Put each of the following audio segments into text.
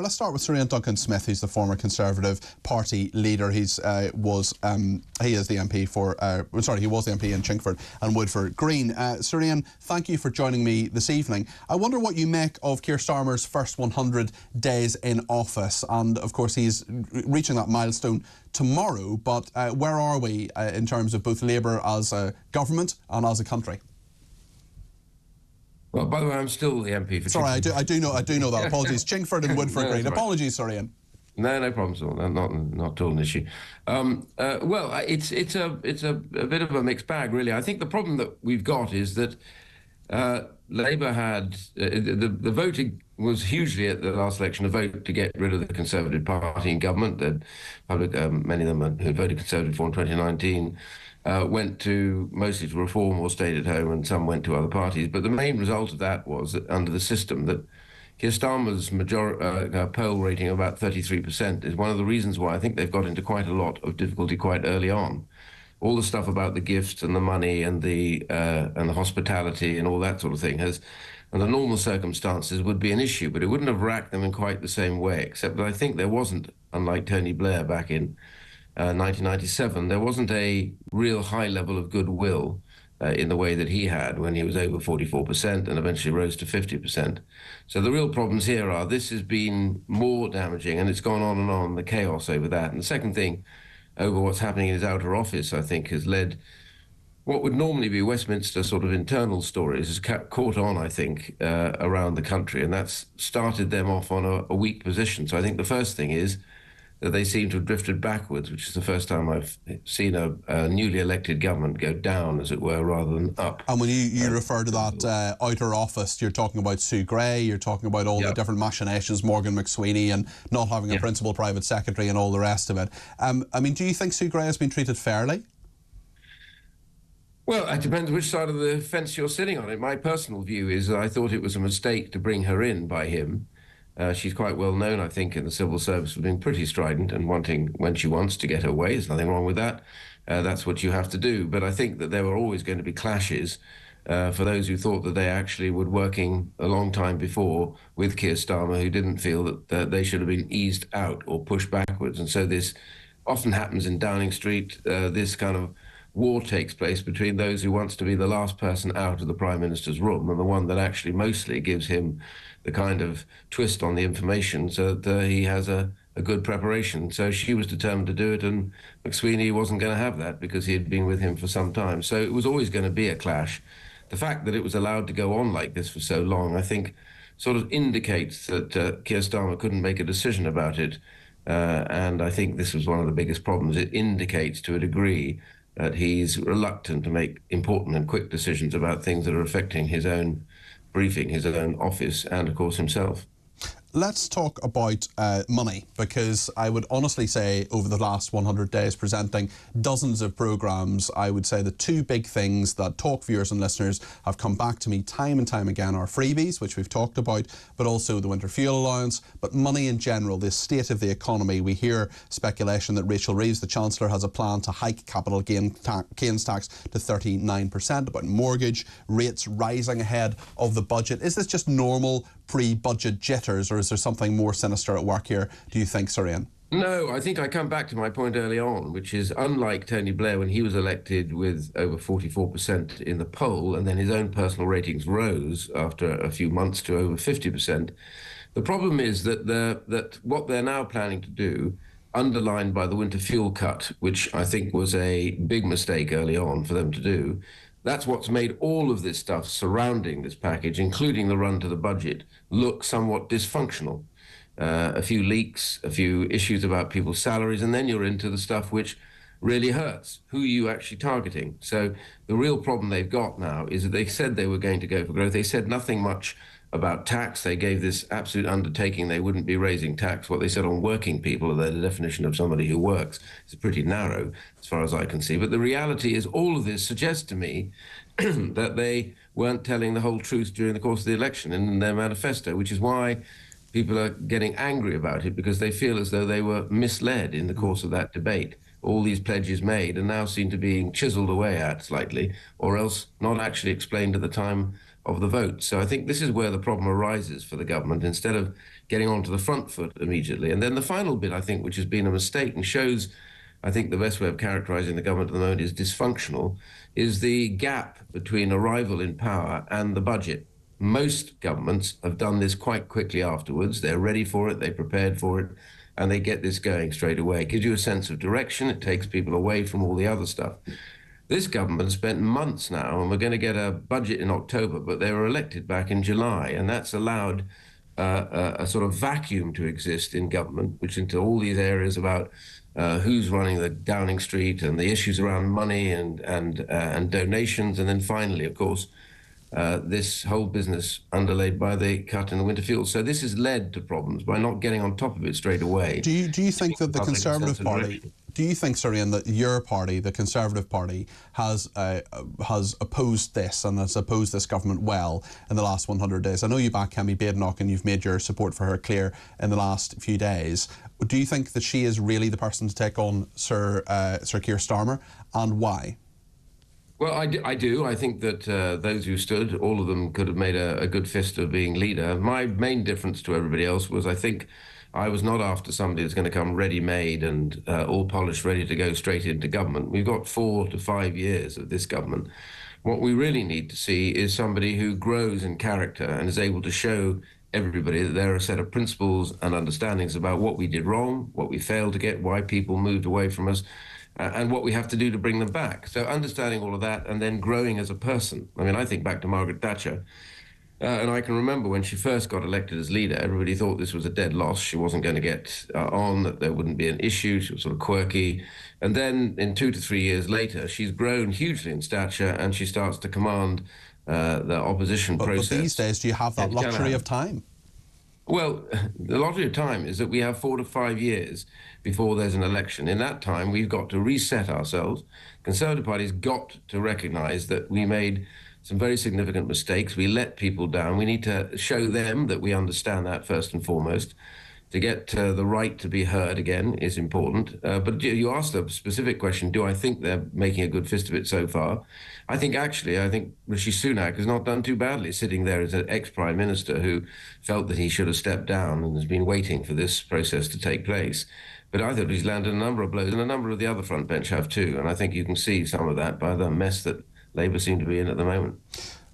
Let's start with Sir Iain Duncan Smith, who's the former Conservative Party leader. He is the MP for, he was the MP in Chingford and Woodford Green. Sir Iain, thank you for joining me this evening. I wonder what you make of Keir Starmer's first 100 days in office, and of course he's reaching that milestone tomorrow, but where are we in terms of both Labour as a government and as a country? Well, by the way, I'm still the MP for Sorry, Chingford. I do know that. Apologies. Chingford and Woodford Green. Apologies, Sir Iain. No problems at all. Not at all an issue. Well, it's a bit of a mixed bag, really. I think the problem that we've got is that Labour had the voting was hugely at the last election a vote to get rid of the Conservative Party in government. The public, many of them who voted Conservative for in 2019. Went to mostly to Reform or stayed at home, and some went to other parties. But the main result of that was that under the system that Keir Starmer's poll rating of about 33% is one of the reasons why I think they've got into quite a lot of difficulty quite early on. All the stuff about the gifts and the money and the hospitality and all that sort of thing has, under normal circumstances, would be an issue, but it wouldn't have racked them in quite the same way, except that I think there wasn't, unlike Tony Blair back in 1997, there wasn't a real high level of goodwill in the way that he had when he was over 44% and eventually rose to 50%. So the real problems here are this has been more damaging, and it's gone on, the chaos over that. And the second thing, over what's happening in his outer office, I think, has led what would normally be Westminster sort of internal stories has caught on, I think, around the country, and that's started them off on a weak position. So I think the first thing is that they seem to have drifted backwards, which is the first time I've seen a newly elected government go down, as it were, rather than up. And when you refer to that outer office, you're talking about Sue Gray, you're talking about all the different machinations, Morgan McSweeney, and not having a principal private secretary and all the rest of it. I mean, do you think Sue Gray has been treated fairly? Well, it depends which side of the fence you're sitting on. My personal view is that I thought it was a mistake to bring her in by him. She's quite well known, I think, in the civil service for being pretty strident and wanting, when she wants, to get her way. There's nothing wrong with that. That's what you have to do. But I think that there were always going to be clashes for those who thought that they actually were working a long time before with Keir Starmer, who didn't feel that they should have been eased out or pushed backwards. And so this often happens in Downing Street. This kind of war takes place between those who wants to be the last person out of the Prime Minister's room and the one that actually mostly gives him the kind of twist on the information so that he has a good preparation. So she was determined to do it, and McSweeney wasn't going to have that because he had been with him for some time. So it was always going to be a clash. The fact that it was allowed to go on like this for so long, I think, sort of indicates that Keir Starmer couldn't make a decision about it. And I think this was one of the biggest problems. It indicates to a degree that he's reluctant to make important and quick decisions about things that are affecting his own briefing, his own office, and of course himself. Let's talk about money, because I would honestly say over the last 100 days presenting dozens of programmes, I would say the two big things that talk viewers and listeners have come back to me time and time again are freebies, which we've talked about, but also the winter fuel allowance, but money in general, the state of the economy. We hear speculation that Rachel Reeves, the Chancellor, has a plan to hike capital gains tax to 39%, about mortgage rates rising ahead of the budget. Is this just normal pre-budget jitters, or is there something more sinister at work here, do you think, Sir Iain? No, I think I come back to my point early on, which is unlike Tony Blair when he was elected with over 44% in the poll and then his own personal ratings rose after a few months to over 50%. The problem is that what they're now planning to do, underlined by the winter fuel cut, which I think was a big mistake early on for them to do, that's what's made all of this stuff surrounding this package, including the run to the budget, look somewhat dysfunctional. A few leaks, a few issues about people's salaries, and then you're into the stuff which really hurts. Who are you actually targeting? So the real problem they've got now is that they said they were going to go for growth. They said nothing much about tax. They gave this absolute undertaking they wouldn't be raising tax. What they said on working people, the definition of somebody who works, is pretty narrow as far as I can see. But the reality is all of this suggests to me that they weren't telling the whole truth during the course of the election in their manifesto, which is why people are getting angry about it, because they feel as though they were misled in the course of that debate. All these pledges made and now seem to be being chiselled away at slightly, or else not actually explained at the time of the vote. So I think this is where the problem arises for the government, instead of getting onto the front foot immediately. And then the final bit, I think, which has been a mistake and shows, I think the best way of characterizing the government at the moment is dysfunctional, is the gap between arrival in power and the budget. Most governments have done this quite quickly afterwards. They're ready for it, they prepared for it, and they get this going straight away. It gives you a sense of direction, it takes people away from all the other stuff. This government spent months now, and we're going to get a budget in October, but they were elected back in July, and that's allowed a sort of vacuum to exist in government, which into all these areas about who's running the Downing Street and the issues around money and donations, and then finally, of course, this whole business underlaid by the cut in the winter fuel. So this has led to problems by not getting on top of it straight away. Do you think that the Conservative Party, do you think, Sir Iain, that your party, the Conservative Party, has opposed this and has opposed this government well in the last 100 days? I know you back Kemi Badenoch and you've made your support for her clear in the last few days. Do you think that she is really the person to take on Sir Keir Starmer, and why? Well, I do. I think that those who stood, all of them could have made a good fist of being leader. My main difference to everybody else was I think I was not after somebody that's going to come ready-made and all polished, ready to go straight into government. We've got 4 to 5 years of this government. What we really need to see is somebody who grows in character and is able to show everybody that there are a set of principles and understandings about what we did wrong, what we failed to get, why people moved away from us, and what we have to do to bring them back. So understanding all of that and then growing as a person. I mean, I think back to Margaret Thatcher, and I can remember when she first got elected as leader, everybody thought this was a dead loss. She wasn't going to get on, that there wouldn't be an issue. She was sort of quirky. And then in 2 to 3 years later, she's grown hugely in stature and she starts to command the opposition process. But these days, do you have that luxury of time? Well, the luxury of time is that we have 4 to 5 years before there's an election. In that time, we've got to reset ourselves. Conservative Party's got to recognise that we made some very significant mistakes. We let people down. We need to show them that we understand that first and foremost. To get the right to be heard again is important. But you asked a specific question, do I think they're making a good fist of it so far? I think Rishi Sunak has not done too badly sitting there as an ex-Prime Minister who felt that he should have stepped down and has been waiting for this process to take place. But I thought he's landed a number of blows, and a number of the other front bench have too. And I think you can see some of that by the mess that Labour seem to be in at the moment.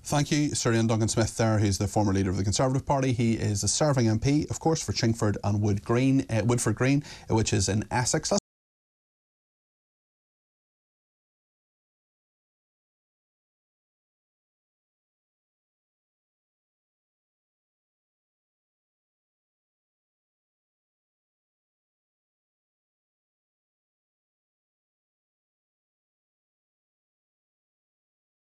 Thank you, Sir Iain Duncan Smith there, who's the former leader of the Conservative Party. He is a serving MP, of course, for Chingford and Woodford Green, which is in Essex.